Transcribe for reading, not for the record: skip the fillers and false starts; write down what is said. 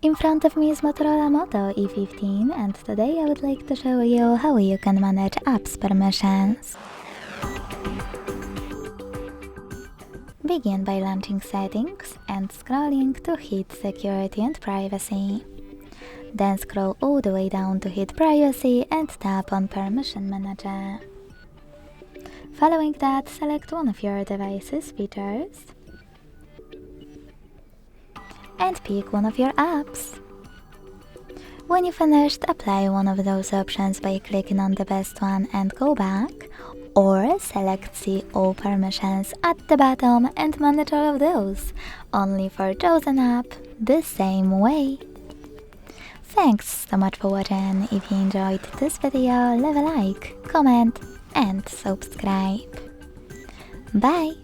In front of me is Motorola Moto E15, and today I would like to show you how you can manage apps permissions. Begin by launching Settings and scrolling to hit Security and Privacy. Then scroll all the way down to hit Privacy and tap on Permission Manager. Following that, select one of your device's features and pick one of your apps. When you finished, apply one of those options by clicking on the best one and go back, or select See All Permissions at the bottom and manage all of those, only for chosen app, the same way. Thanks so much for watching. If you enjoyed this video, leave a like, comment and subscribe. Bye!